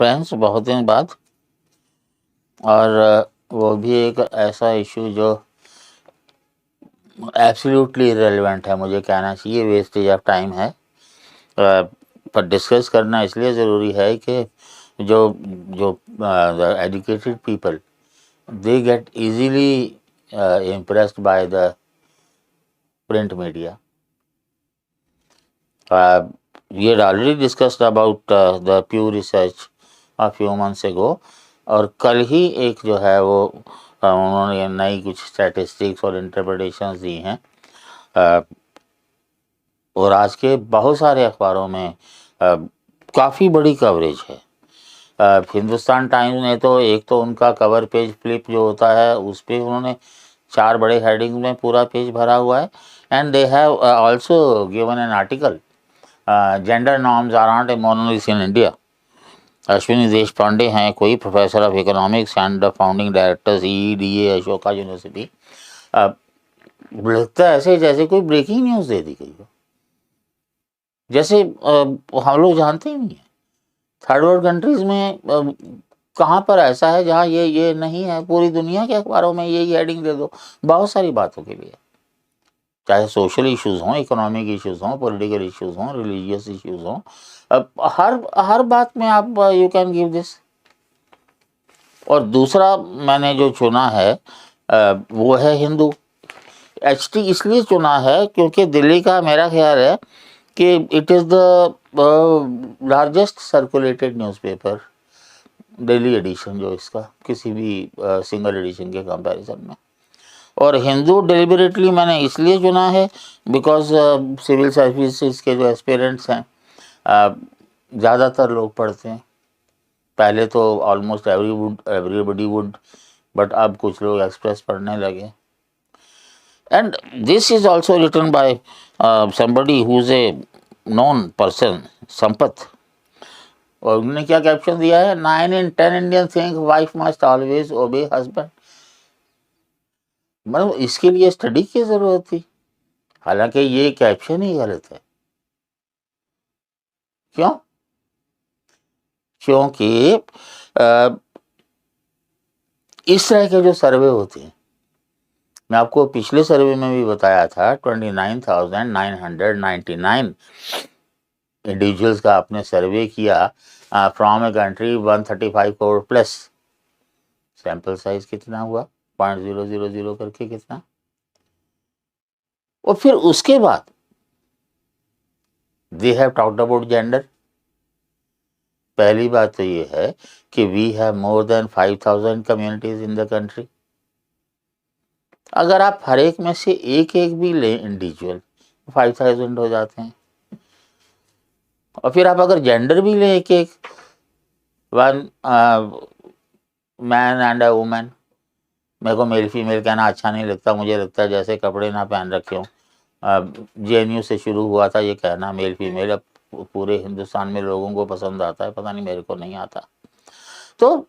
Friends, बहुत दिन बाद, और वो भी एक ऐसा इशू जो एब्सोल्युटली इररिलेवेंट है, मुझे कहना चाहिए वेस्टेज ऑफ टाइम है, पर डिस्कस करना इसलिए ज़रूरी है कि जो जो educated people, they get easily impressed by the print media. We had already discussed about the Pew Research a few months ago, और कल ही एक जो है वो उन्होंने नई कुछ स्टैटिस्टिक्स और इंटरप्रिटेशंस दी हैं, और आज के बहुत सारे अखबारों में काफ़ी बड़ी कवरेज है। हिंदुस्तान टाइम्स ने तो एक तो उनका कवर पेज फ्लिप जो होता है उस पर उन्होंने 4 बड़े हेडिंग में पूरा पेज भरा हुआ है, and they have also given an article, gender norms are not a monolith in India. Ashwini Deshpande हैं कोई, professor of economics and the founding director CEDA Ashoka university. लगता है ऐसे जैसे कोई ब्रेकिंग न्यूज़ दे दी गई हो, जैसे हम लोग जानते ही नहीं है। थर्ड वर्ल्ड कंट्रीज़ में कहाँ पर ऐसा है जहाँ ये नहीं है? पूरी दुनिया के अखबारों में यही हेडिंग दे दो बहुत सारी बातों के लिए, चाहे सोशल इश्यूज़ हों, इकोनॉमिक इश्यूज़ हों, पॉलिटिकल इश्यूज़ हों, रिलीजियस इश्यूज़ हों, अब हर बात में आप यू कैन गिव दिस। और दूसरा मैंने जो चुना है वो है हिंदू। HT इसलिए चुना है क्योंकि दिल्ली का मेरा ख्याल है कि it is the largest circulated newspaper, daily edition जो इसका किसी भी सिंगल एडिशन के कंपैरिजन में। और हिंदू डिलिबरेटली मैंने इसलिए चुना है बिकॉज सिविल सर्विसेज के जो एस्पिरेंट्स हैं ज़्यादातर लोग पढ़ते हैं। पहले तो ऑलमोस्ट एवरीबडी वुड, बट अब कुछ लोग एक्सप्रेस पढ़ने लगे। And this is also written by somebody who is a non person, Sampat, और उन्होंने क्या कैप्शन दिया है, 9 in 10 Indian think wife must always obey husband. मतलब इसके लिए स्टडी की जरूरत थी, हालांकि ये कैप्शन ही गलत है। क्यों? क्योंकि इस तरह के जो सर्वे होते हैं, मैं आपको पिछले सर्वे में भी बताया था, 29,999 इंडिविजुअल्स का आपने सर्वे किया from a country 135 crore plus. Sample size कितना हुआ? 0.000 करके कितना। और फिर उसके बाद they have talked about gender. पहली बात तो ये है कि we have more than 5,000 communities in the country. अगर आप हर एक में से एक भी लें इंडिविजुअल, 5,000 हो जाते हैं। और फिर आप अगर जेंडर भी लें एक one man and a women, मेरे को मेल फीमेल कहना अच्छा नहीं लगता, मुझे लगता है जैसे कपड़े ना पहन रखे हों। JNU से शुरू हुआ था ये कहना मेल फीमेल, अब पूरे हिंदुस्तान में लोगों को पसंद आता है, पता नहीं मेरे को नहीं आता। तो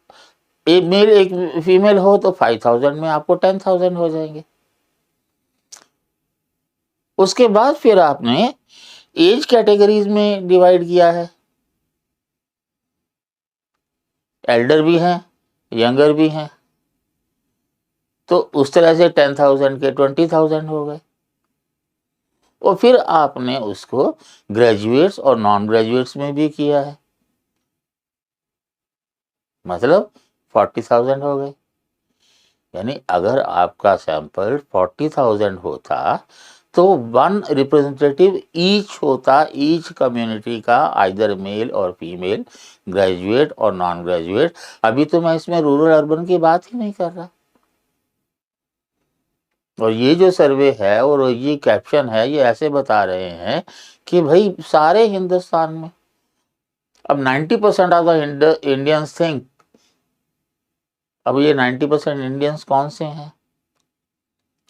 एक मेल एक फीमेल हो तो 5,000 में आपको 10,000 हो जाएंगे। उसके बाद फिर आपने एज कैटेगरीज में डिवाइड किया है, एल्डर भी हैं, यंगर भी हैं, तो उस तरह से 10,000 के 20,000 हो गए। और फिर आपने उसको ग्रेजुएट्स और नॉन ग्रेजुएट्स में भी किया है, मतलब 40,000 हो गए। यानी अगर आपका सैंपल 40,000 होता तो 1 रिप्रेजेंटेटिव ईच होता, ईच कम्युनिटी का, आइदर मेल और फीमेल, ग्रेजुएट और नॉन ग्रेजुएट। अभी तो मैं इसमें रूरल अर्बन की बात ही नहीं कर रहा। और ये जो सर्वे है और ये कैप्शन है, ये ऐसे बता रहे हैं कि भाई सारे हिंदुस्तान में अब 90% ऑफ द इंडियंस थिंक। अब ये 90% इंडियंस कौन से हैं?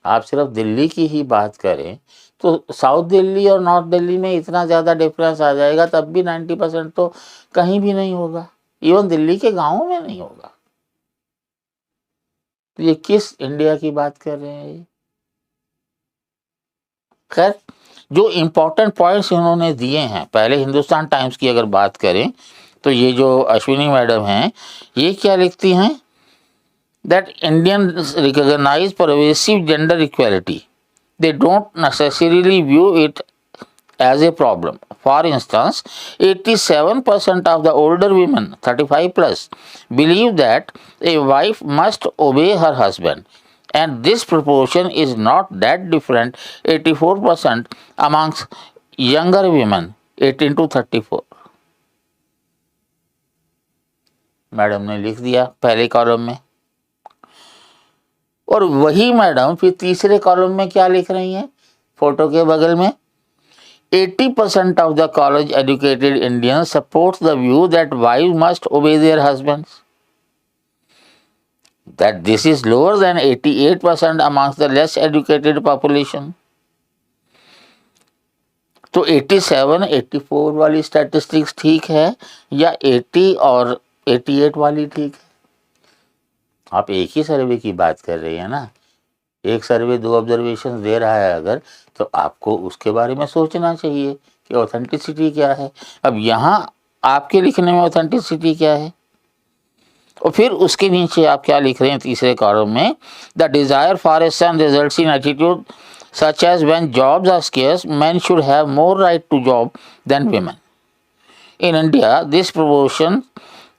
आप सिर्फ दिल्ली की ही बात करें तो साउथ दिल्ली और नॉर्थ दिल्ली में इतना ज़्यादा डिफरेंस आ जाएगा, तब भी 90% तो कहीं भी नहीं होगा, इवन दिल्ली के गांवों में नहीं होगा। तो ये किस इंडिया की बात कर रहे हैं? खैर, जो इम्पोर्टेंट पॉइंट्स इन्होंने दिए हैं, पहले हिंदुस्तान टाइम्स की अगर बात करें तो ये जो अश्विनी मैडम हैं ये क्या लिखती हैं, that Indians recognise pervasive gender equality, they don't necessarily view it as a problem. For instance, 87% of the older women, 35 plus, believe that a wife must obey her husband, and this proportion is not that different, 84% amongst younger women, 18 to 34. Madam ने लिख दिया पहले column में, और वही madam फिर तीसरे column में क्या लिख रही हैं, फोटो के बगल में, 80% of the college educated Indians supports the view that wives must obey their husbands, that this is lower than 88% amongst the less educated population. तो 87, 84 वाली स्टैटिस्टिक्स ठीक है या 80 और 88 वाली ठीक है? आप एक ही सर्वे की बात कर रही हैं ना, एक सर्वे 2 ऑब्जर्वेशन दे रहा है अगर, तो आपको उसके बारे में सोचना चाहिए कि ऑथेंटिसिटी क्या है। अब यहाँ आपके लिखने में ऑथेंटिसिटी क्या है, और फिर उसके नीचे आप क्या लिख रहे हैं तीसरे कॉलम में, the desire for a son results in attitude such as when jobs are scarce men should have more right to job than women. In India, this proportion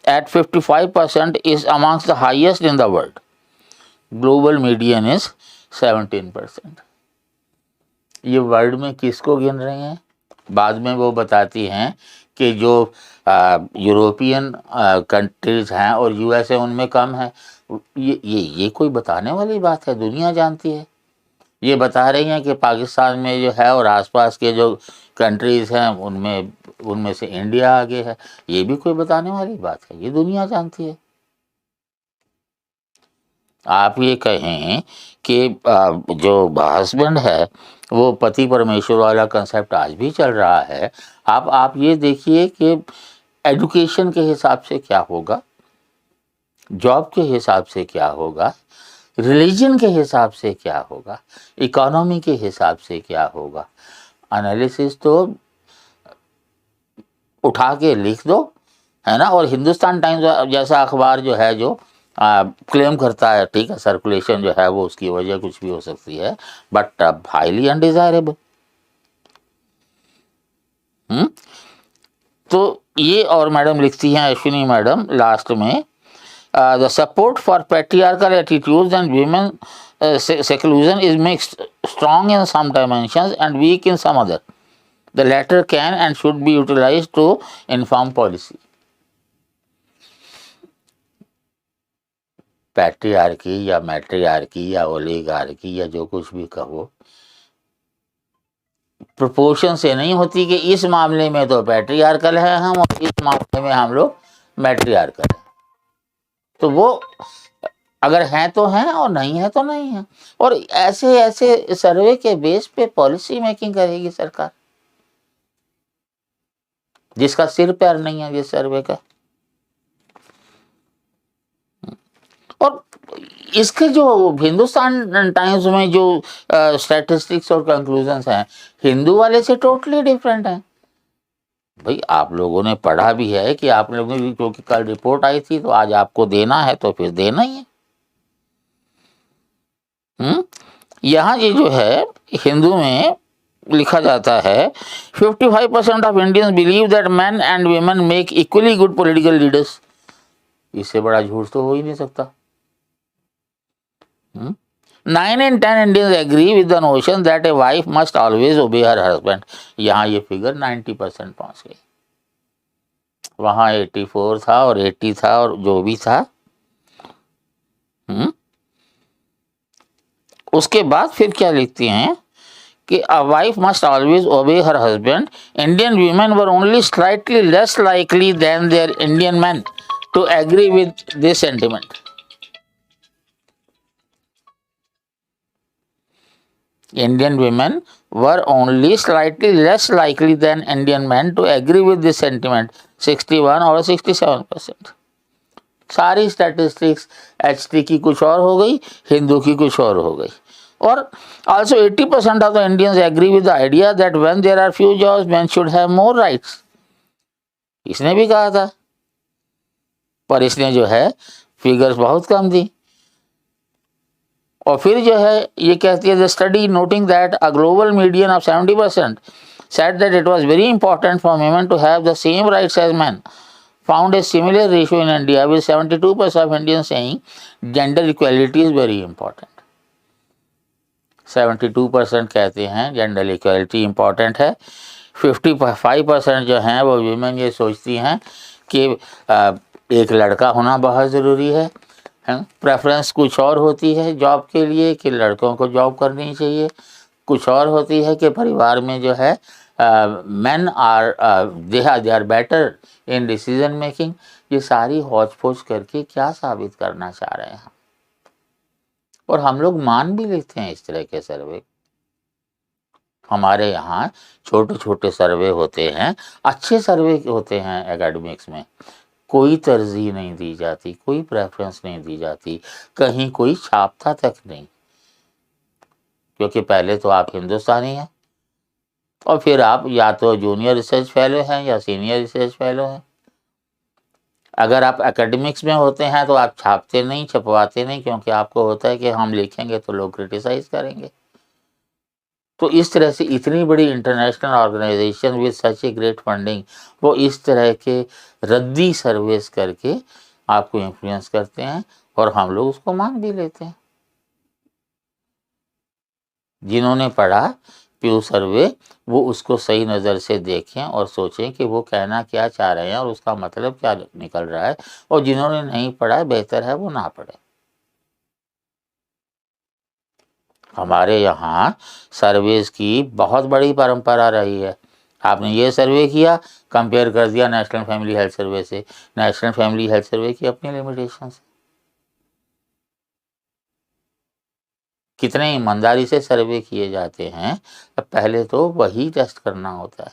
at 55% is amongst the highest in the world. Global median is 17%. ये world में किसको गिन रही हैं? बाद में वो बताती हैं कि जो यूरोपियन कंट्रीज हैं और यूएस है उनमें कम है। ये कोई बताने वाली बात है? दुनिया जानती है। ये बता रही हैं कि पाकिस्तान में जो है और आसपास के जो कंट्रीज़ हैं उनमें से इंडिया आगे है। ये भी कोई बताने वाली बात है? ये दुनिया जानती है। आप ये कहें कि जो हस्बैंड है वो पति परमेश्वर वाला कंसेप्ट आज भी चल रहा है। आप ये देखिए कि एजुकेशन के हिसाब से क्या होगा, जॉब के हिसाब से क्या होगा, रिलीजन के हिसाब से क्या होगा, इकोनॉमी के हिसाब से क्या होगा। एनालिसिस तो उठा के लिख दो, है ना। और हिंदुस्तान टाइम्स जैसा अखबार जो है जो क्लेम करता है, ठीक है, सर्कुलेशन जो है वो उसकी वजह कुछ भी हो सकती है, बट हाईली अनडिजायरेबल। तो ये और मैडम लिखती हैं अश्विनी मैडम लास्ट में, the support for patriarchal attitudes and women seclusion is mixed, strong in some dimensions and weak in some other. The latter can and should be utilized to inform policy. Patriarchy या मैट्रियार्की या oligarchy या जो कुछ भी कहो, proportion से नहीं होती कि इस मामले में तो पैट्रियार्कल है हम और इस मामले में हम लोग मैट्रियार्कल है। तो वो अगर हैं तो हैं और नहीं है तो नहीं है। और ऐसे ऐसे सर्वे के बेस पे पॉलिसी मेकिंग करेगी सरकार, जिसका सिर पैर नहीं है जिस सर्वे का। और इसके जो हिंदुस्तान टाइम्स में जो स्टैटिस्टिक्स और कंक्लूजन्स हैं हिंदू वाले से टोटली डिफरेंट हैं। भाई आप लोगों ने पढ़ा भी है कि आप लोगों ने, क्योंकि कल रिपोर्ट आई थी तो आज आपको देना है तो फिर देना ही है। यहाँ ये जो है हिंदू में लिखा जाता है 55% of Indians believe that man and women make equally good political leaders. इससे बड़ा झूठ तो हो ही नहीं सकता। 9 in 10 Indians agree with the notion that a wife must always obey her husband. यहाँ ये फिगर 90% पहुंच गई। वहाँ 84 था और 80 था और जो भी था। उसके बाद फिर क्या लिखती हैं कि a wife must always obey her husband. Indian women were only slightly less likely than their Indian men to agree with this sentiment. Indian women were only slightly less likely than Indian men to agree with this sentiment, 61 और 67%. सारी statistics HT की कुछ और हो गई, हिंदू की कुछ और हो गई। और also 80% of the Indians agree with the idea that when there are few jobs, men should have more rights. इसने भी कहा था पर इसने जो है फिगर्स बहुत कम दी। और फिर जो है ये कहती है the study noting that a global median of 70% said that it was very important for women to have the same rights as men, found a similar ratio in India with 72% of Indians saying gender equality is very important. 72% कहते हैं gender equality important है। 55% जो हैं वो women ये सोचती हैं कि एक लड़का होना बहुत ज़रूरी है। प्रेफरेंस कुछ और होती है जॉब के लिए कि लड़कों को जॉब करनी चाहिए, कुछ और होती है कि परिवार में जो है men are they are better in decision making। ये सारी हौच पौच करके क्या साबित करना चाह रहे हैं, और हम लोग मान भी लेते हैं इस तरह के सर्वे। हमारे यहाँ छोटे छोटे सर्वे होते हैं, अच्छे सर्वे होते हैं एकेडमिक्स में, कोई तरजीह नहीं दी जाती, कोई प्रेफरेंस नहीं दी जाती, कहीं कोई छापता तक नहीं, क्योंकि पहले तो आप हिंदुस्तानी हैं और फिर आप या तो जूनियर रिसर्च फेलो हैं या सीनियर रिसर्च फेलो हैं। अगर आप एकेडमिक्स में होते हैं तो आप छापते नहीं, छपवाते नहीं, क्योंकि आपको होता है कि हम लिखेंगे तो लोग क्रिटिसाइज करेंगे। तो इस तरह से इतनी बड़ी international organisation with such a great funding वो इस तरह के रद्दी सर्वेस करके आपको इन्फ्लुएंस करते हैं और हम लोग उसको मान भी लेते हैं। जिन्होंने पढ़ा प्यू सर्वे वो उसको सही नज़र से देखें और सोचें कि वो कहना क्या चाह रहे हैं और उसका मतलब क्या निकल रहा है, और जिन्होंने नहीं पढ़ा बेहतर है वो ना पढ़े। हमारे यहाँ सर्वेस की बहुत बड़ी परंपरा रही है। आपने ये सर्वे किया, कंपेयर कर दिया नेशनल फैमिली हेल्थ सर्वे से। नेशनल फैमिली हेल्थ सर्वे की अपनी लिमिटेशंस, कितने ईमानदारी से सर्वे किए जाते हैं। अब पहले तो वही टेस्ट करना होता है।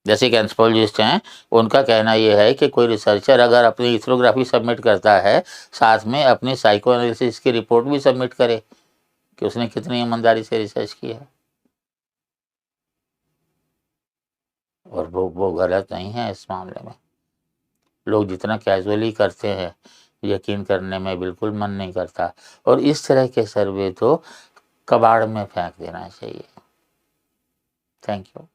जैसे कि एंथ्रोपोलॉजिस्ट हैं, उनका कहना यह है कि कोई रिसर्चर अगर अपनी इथनोग्राफी सबमिट करता है, साथ में अपनी साइको एनालिसिस की रिपोर्ट भी सबमिट करे कि उसने कितनी ईमानदारी से रिसर्च किया है, और वो गलत नहीं है इस मामले में। लोग जितना कैजुअली करते हैं, यकीन करने में बिल्कुल मन नहीं करता, और इस तरह के सर्वे तो कबाड़ में फेंक देना चाहिए। Thank you.